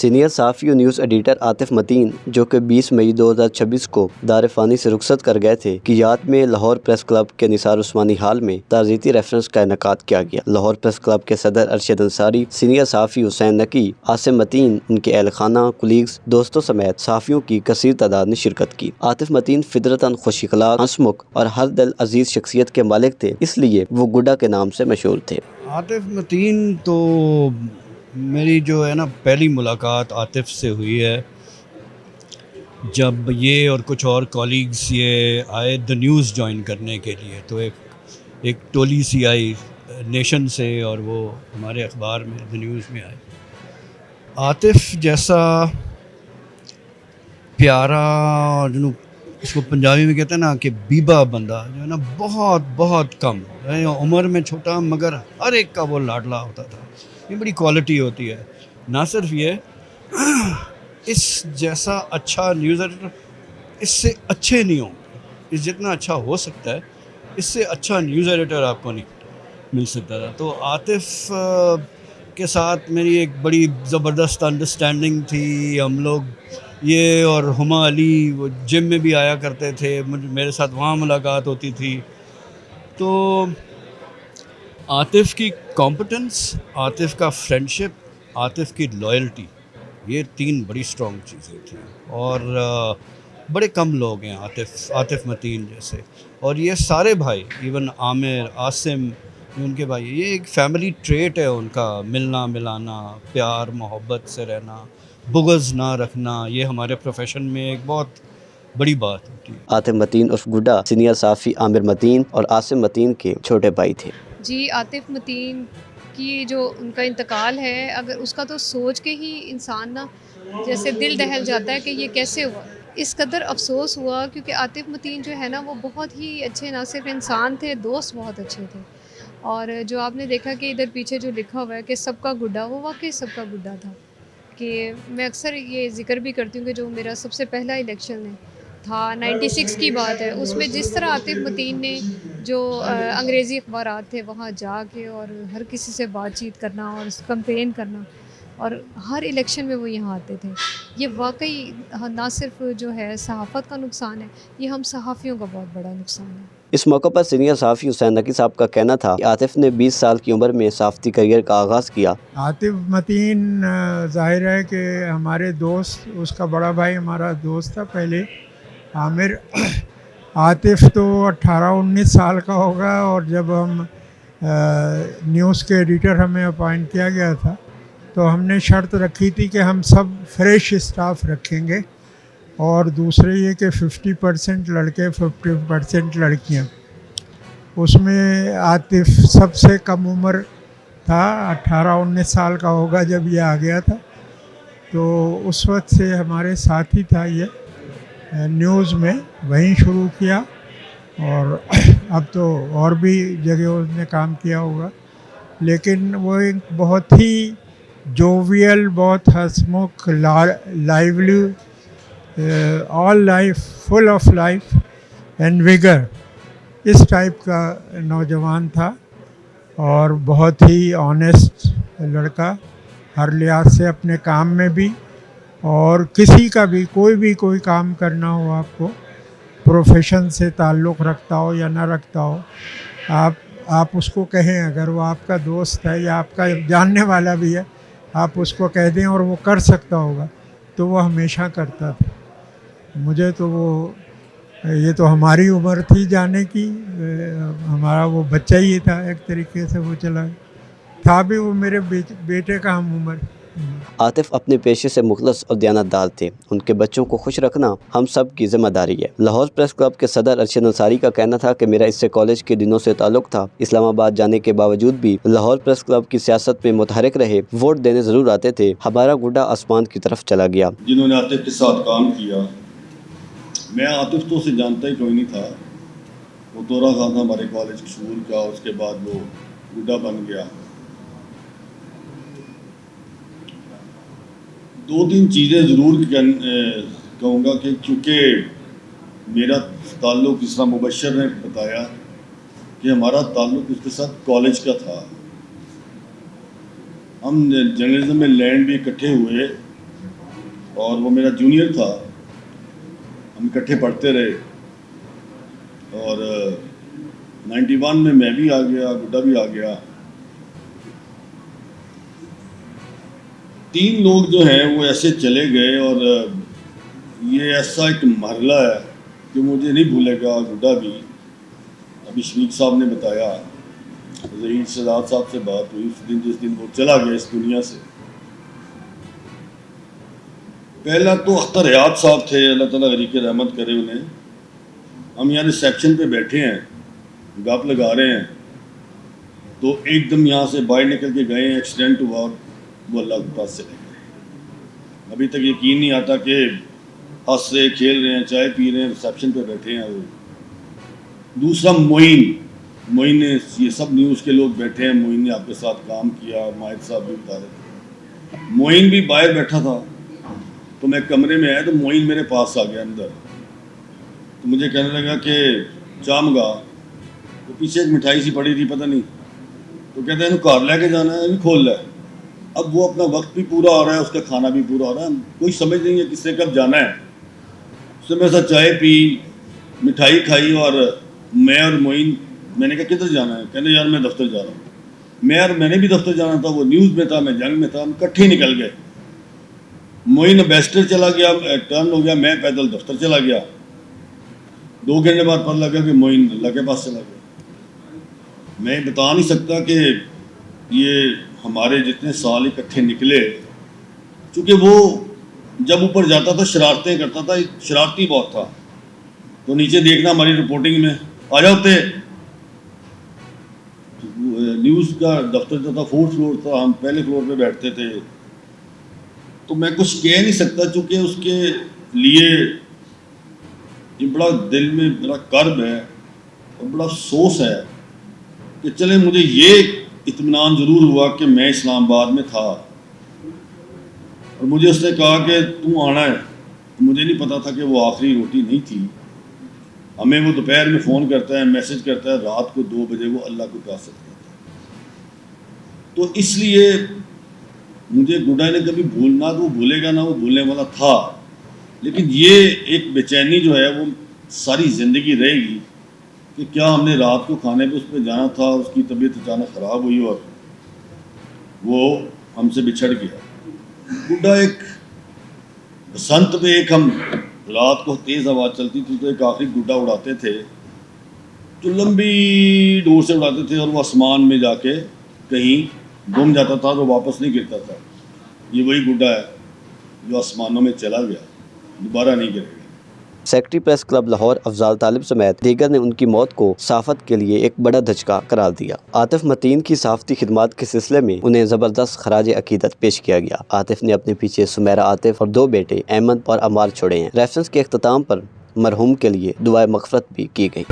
Senior صحافی و news editor Atif متین جو کہ 20 مئی 2026 کو دار فانی سے رخصت کر گئے تھے کی یاد میں لاہور پریس کلب کے نثار عثمانی ہال میں تعزیتی ریفرنس کا انعقاد کیا گیا۔ لاہور پریس کلب کے صدر ارشد انصاری، سینئر صحافی حسین نقی، عاصم متین، ان کے اہل خانہ، کولیگز، دوستوں سمیت صحافیوں کی کثیر تعداد نے شرکت کی۔ عاطف متین فطرتاً خوش اخلاق، ہنسمکھ اور ہر دل عزیز شخصیت کے مالک تھے، اس لیے وہ گڈا کے نام سے مشہور تھے۔ عاطف متین تو میری جو ہے نا پہلی ملاقات عاطف سے ہوئی ہے جب یہ اور کچھ اور کولیگز یہ آئے دا نیوز جوائن کرنے کے لیے، تو ایک ٹولی سی آئی نیشن سے اور وہ ہمارے اخبار میں دا نیوز میں آئے۔ عاطف جیسا پیارا اور اس کو پنجابی میں کہتے ہیں نا کہ بیبا بندہ جو ہے نا بہت کم عمر میں چھوٹا مگر ہر ایک کا وہ لاڈلا ہوتا تھا۔ یہ بڑی کوالٹی ہوتی ہے۔ نہ صرف یہ، اس جیسا اچھا نیوز ایڈیٹر اس سے اچھے نہیں ہوں گے، اس جتنا اچھا ہو سکتا ہے اس سے اچھا نیوز ایڈیٹر آپ کو نہیں مل سکتا تھا۔ تو عاطف کے ساتھ میری ایک بڑی زبردست انڈرسٹینڈنگ تھی۔ ہم لوگ یہ اور ہما علی وہ جم میں بھی آیا کرتے تھے، میرے ساتھ وہاں ملاقات ہوتی تھی۔ تو عاطف کی کمپٹنس، عاطف کا فرینڈشپ، عاطف کی لائلٹی، یہ تین بڑی اسٹرانگ چیزیں تھیں، اور بڑے کم لوگ ہیں عاطف متین جیسے۔ اور یہ سارے بھائی، ایون عامر، عاصم، ان کے بھائی، یہ ایک فیملی ٹریٹ ہے ان کا، ملنا ملانا، پیار محبت سے رہنا، بغض نہ رکھنا، یہ ہمارے پروفیشن میں ایک بہت بڑی بات ہوتی ہے۔ عاطف متین عرف گڈا سینئر صحافی عامر متین اور عاصم متین کے چھوٹے بھائی تھے۔ جی، عاطف متین کی جو ان کا انتقال ہے، اگر اس کا تو سوچ کے ہی انسان نا جیسے دل دہل جاتا ہے کہ یہ کیسے ہوا۔ اس قدر افسوس ہوا کیونکہ عاطف متین جو ہے نا وہ بہت ہی اچھے نہ صرف انسان تھے، دوست بہت اچھے تھے۔ اور جو آپ نے دیکھا کہ ادھر پیچھے جو لکھا ہوا ہے کہ سب کا گڈا، وہ واقعی سب کا گڈا تھا۔ کہ میں اکثر یہ ذکر بھی کرتی ہوں کہ جو میرا سب سے پہلا الیکشن تھا 96 کی بات ہے، اس میں جس طرح عاطف متین نے جو انگریزی اخبارات تھے وہاں جا کے اور ہر کسی سے بات چیت کرنا اور کمپین کرنا، اور ہر الیکشن میں وہ یہاں آتے تھے، یہ واقعی نہ صرف جو ہے صحافت کا نقصان ہے، یہ ہم صحافیوں کا بہت بڑا نقصان ہے۔ اس موقع پر سینئر صحافی حسین نقی صاحب کا کہنا تھا کہ عاطف نے 20 سال کی عمر میں صحافتی کریئر کا آغاز کیا۔ عاطف متین ظاہر ہے کہ ہمارے دوست، اس کا بڑا بھائی ہمارا دوست تھا پہلے، عامر۔ عاطف تو 18-19 سال کا ہوگا، اور جب ہم نیوز کے ایڈیٹر ہمیں اپوائنٹ کیا گیا تھا تو ہم نے شرط رکھی تھی کہ ہم سب فریش اسٹاف رکھیں گے، اور دوسرے یہ کہ 50% لڑکے 50% لڑکیاں۔ اس میں عاطف سب سے کم عمر تھا، 18-19 سال کا ہوگا جب یہ آ گیا تھا۔ تو اس وقت سے ہمارے ساتھ ہی تھا یہ نیوز میں، وہیں شروع کیا، اور اب تو اور بھی جگہ اس نے کام کیا ہوگا، لیکن وہ ایک بہت ہی جوویل، بہت ہنسمکھ، lively, all life, full of life and vigour, اس ٹائپ کا نوجوان تھا، اور بہت ہی آنیسٹ لڑکا، ہر لحاظ سے اپنے کام میں بھی، اور کسی کا بھی کوئی کام کرنا ہو، آپ کو پروفیشن سے تعلق رکھتا ہو یا نہ رکھتا ہو، آپ اس کو کہیں، اگر وہ آپ کا دوست ہے یا آپ کا جاننے والا بھی ہے، آپ اس کو کہہ دیں اور وہ کر سکتا ہوگا تو وہ ہمیشہ کرتا تھا۔ مجھے تو یہ تو ہماری عمر تھی جانے کی، ہمارا وہ بچہ ہی تھا ایک طریقے سے، وہ چلا تھا بھی، وہ میرے بیٹے کا ہم عمر۔ عاطف اپنے پیشے سے مخلص اور دیانتدار تھے، ان کے بچوں کو خوش رکھنا ہم سب کی ذمہ داری ہے۔ لاہور پریس کلب کے صدر ارشد انصاری کا کہنا تھا کہ میرا اس سے کالج کے دنوں سے تعلق تھا، اسلام آباد جانے کے باوجود بھی لاہور پریس کلب کی سیاست میں متحرک رہے، ووٹ دینے ضرور آتے تھے، ہمارا گڈا آسمان کی طرف چلا گیا۔ جنہوں نے عاطف کے ساتھ کام کیا، میں عاطف تو اسے جانتا ہی کوئی نہیں تھا، وہ دورہ خان تھا ہمارے کالج قصور کا، اس کے بعد وہ گڈا بن گیا۔ 2-3 چیزیں ضرور کہوں گا کہ چونکہ میرا تعلق، اس طرح مبشر نے بتایا کہ ہمارا تعلق اس کے ساتھ کالج کا تھا، ہم جرنلزم میں لینڈ بھی اکٹھے ہوئے، اور وہ میرا جونیئر تھا، ہم اکٹھے پڑھتے رہے، اور 91 میں بھی آ گیا، گڈا بھی آ گیا۔ 3 لوگ جو ہیں وہ ایسے چلے گئے، اور یہ ایسا ایک مرحلہ ہے کہ مجھے نہیں بھولے گا۔ گڈا بھی، ابھی شفیق صاحب نے بتایا، ظہیر شہزاد صاحب سے بات ہوئی اس دن، جس دن وہ چلا گیا اس دنیا سے۔ پہلا تو اختر حیات صاحب تھے، اللہ تعالیٰ غریق رحمت کرے انہیں۔ ہم یہاں ریسیپشن پہ بیٹھے ہیں، گپ لگا رہے ہیں، تو ایک دم یہاں سے باہر نکل کے گئے، ایکسیڈنٹ ہوا، وہ اللہ کے پاس چلے گئے۔ ابھی تک یقین نہیں آتا کہ ہنس رہے، کھیل رہے ہیں، چائے پی رہے ہیں، ریسیپشن پہ بیٹھے ہیں۔ دوسرا معین نے، یہ سب نیوز کے لوگ بیٹھے ہیں، معین نے آپ کے ساتھ کام کیا، ماہد صاحب بھی بتا رہے تھے۔ معین بھی باہر بیٹھا تھا، تو میں کمرے میں آیا تو معین میرے پاس آ گیا اندر، تو مجھے کہنے لگا کہ چاہ منگا، تو پیچھے ایک مٹھائی سی پڑی تھی، پتہ نہیں، تو کہتے ہیں گھر لے کے جانا ہے، کھول لے۔ اب وہ اپنا وقت بھی پورا ہو رہا ہے، اس کا کھانا بھی پورا ہو رہا ہے، کوئی سمجھ نہیں ہے کس سے کب جانا ہے۔ اس سے میں ساتھ چائے پی، مٹھائی کھائی، اور میں اور معین، میں نے کہا کدھر جانا ہے؟ کہنے یار میں دفتر جا رہا ہوں۔ میں نے بھی دفتر جانا تھا، وہ نیوز میں تھا، میں جنگ میں تھا، ہم اکٹھے نکل گئے۔ معین امبیسڈر چلا گیا، ٹرن ہو گیا، میں پیدل دفتر چلا گیا۔ 2 گھنٹے بعد پتہ لگا کہ معین اللہ کے پاس چلا گیا۔ میں بتا نہیں سکتا کہ یہ ہمارے جتنے سال اکٹھے نکلے، چونکہ وہ جب اوپر جاتا تھا شرارتیں کرتا تھا، شرارتی بہت تھا، تو نیچے دیکھنا ہماری رپورٹنگ میں آ جاتے۔ نیوز کا دفتر جو تھا 4th فلور تھا، ہم پہلے فلور پہ بیٹھتے تھے، تو میں کچھ کہہ نہیں سکتا، چونکہ اس کے لیے یہ بڑا دل میں بڑا کرب ہے اور بڑا افسوس ہے کہ چلے مجھے یہ اطمینان ضرور ہوا کہ میں اسلام آباد میں تھا، اور مجھے اس نے کہا کہ تم آنا ہے۔ مجھے نہیں پتا تھا کہ وہ آخری روٹی نہیں تھی۔ ہمیں وہ دوپہر میں فون کرتا ہے، میسج کرتا ہے، رات کو 2 بجے وہ اللہ کو پاس کرتا ہے۔ تو اس لیے مجھے گڈا نے کبھی بھولنا، تو وہ بھولے گا نہ، وہ بھولنے والا تھا، لیکن یہ ایک بے چینی جو ہے وہ ساری زندگی رہے گی کہ کیا ہم نے رات کو کھانے پہ اس پہ جانا تھا، اس کی طبیعت اچانک خراب ہوئی اور وہ ہم سے بچھڑ گیا۔ گڈا ایک بسنت پہ، ایک ہم رات کو تیز ہوا چلتی تھی تو ایک آخری گڈا اڑاتے تھے جو لمبی دور سے اڑاتے تھے، اور وہ آسمان میں جا کے کہیں گم جاتا تھا تو واپس نہیں گرتا تھا۔ یہ وہی گڈا ہے جو آسمانوں میں چلا گیا، دوبارہ نہیں گرے گا۔ Secretary press club Lahore Afzal طالب سمیت دیگر نے ان کی موت کو صحافت کے لیے ایک بڑا دھچکا قرار دیا۔ عاطف متین کی صحافتی خدمات کے سلسلے میں انہیں زبردست خراج عقیدت پیش کیا گیا۔ عاطف نے اپنے پیچھے سمیرہ عاطف اور 2 بیٹے احمد اور عمار چھوڑے ہیں۔ ریفرنس کے اختتام پر مرحوم کے لیے دعائے مغفرت بھی کی گئی۔